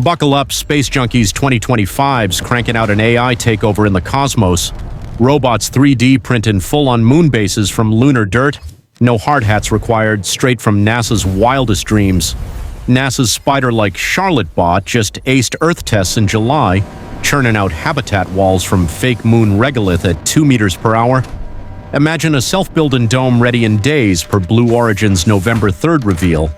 Buckle up, Space Junkies 2025's cranking out an AI takeover in the cosmos. Robots 3D printing full-on moon bases from lunar dirt. No hard hats required, straight from NASA's wildest dreams. NASA's spider-like Charlotte bot just aced Earth tests in July, churning out habitat walls from fake moon regolith at 2 meters per hour. Imagine a self-building dome ready in days per Blue Origin's November 3rd reveal.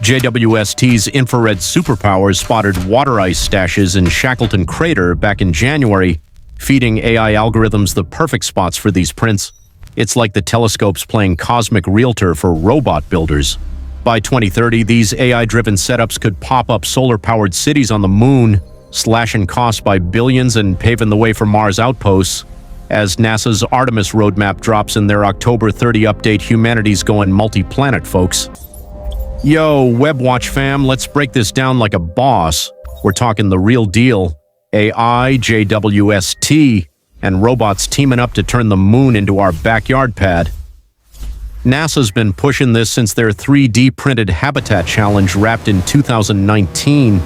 JWST's infrared superpowers spotted water ice stashes in Shackleton Crater back in January, feeding AI algorithms the perfect spots for these prints. It's like the telescopes playing cosmic realtor for robot builders. By 2030, these AI-driven setups could pop up solar-powered cities on the moon, slashing costs by billions and paving the way for Mars outposts. As NASA's Artemis roadmap drops in their October 30 update, humanity's going multi-planet, folks. Yo, WebWatch fam, let's break this down like a boss. We're talking the real deal. AI, JWST, and robots teaming up to turn the moon into our backyard pad. NASA's been pushing this since their 3D-Printed Habitat Challenge wrapped in 2019,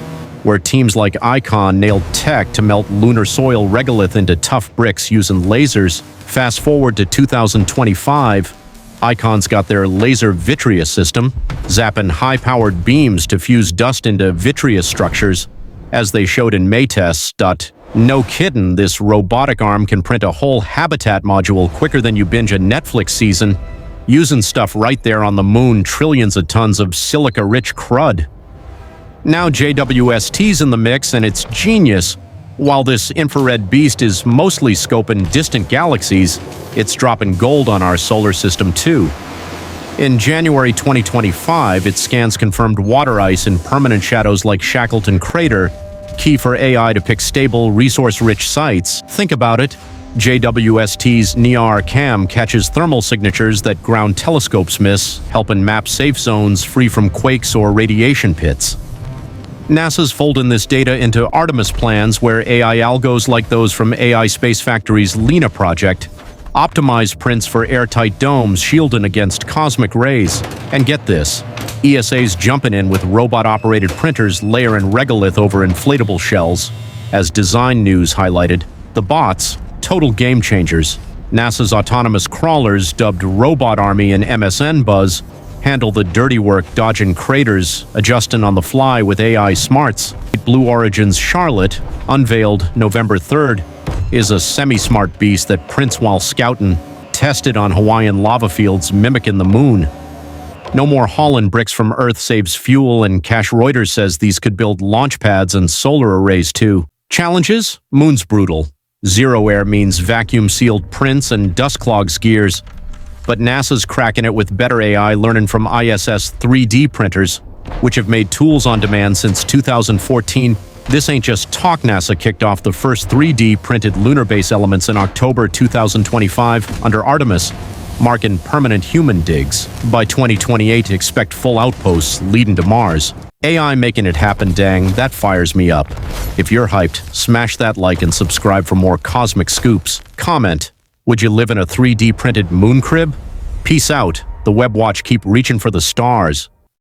where teams like ICON nailed tech to melt lunar soil regolith into tough bricks using lasers. Fast forward to 2025, ICON's got their laser vitreous system, zapping high-powered beams to fuse dust into vitreous structures, as they showed in May tests. No kidding, this robotic arm can print a whole habitat module quicker than you binge a Netflix season, using stuff right there on the moon, trillions of tons of silica-rich crud. Now JWST's in the mix, and it's genius. While this infrared beast is mostly scoping distant galaxies, it's dropping gold on our solar system too. In January 2025, its scans confirmed water ice in permanent shadows like Shackleton Crater, key for AI to pick stable, resource-rich sites. Think about it. JWST's NEAR cam catches thermal signatures that ground telescopes miss, helping map safe zones free from quakes or radiation pits. NASA's folding this data into Artemis plans, where AI algos like those from AI Space Factory's Lunar project optimize prints for airtight domes shielding against cosmic rays. And get this, ESA's jumping in with robot-operated printers layering regolith over inflatable shells. As Design News highlighted, the bots, total game changers. NASA's autonomous crawlers, dubbed Robot Army in MSN Buzz, handle the dirty work dodging craters, adjusting on the fly with AI smarts. Blue Origin's Charlotte, unveiled November 3rd, is a semi-smart beast that prints while scouting, tested on Hawaiian lava fields mimicking the moon. No more hauling bricks from Earth saves fuel, and Cash Reuters says these could build launch pads and solar arrays too. Challenges? Moon's brutal. Zero air means vacuum-sealed prints and dust clogs gears. But NASA's cracking it with better AI, learning from ISS 3D printers, which have made tools on demand since 2014. This ain't just talk. NASA kicked off the first 3D printed lunar base elements in October 2025 under Artemis, marking permanent human digs. By 2028, expect full outposts leading to Mars. AI making it happen, dang, that fires me up. If you're hyped, smash that like and subscribe for more cosmic scoops. Comment, would you live in a 3D printed moon crib? Peace out. The WebWatch keep reaching for the stars.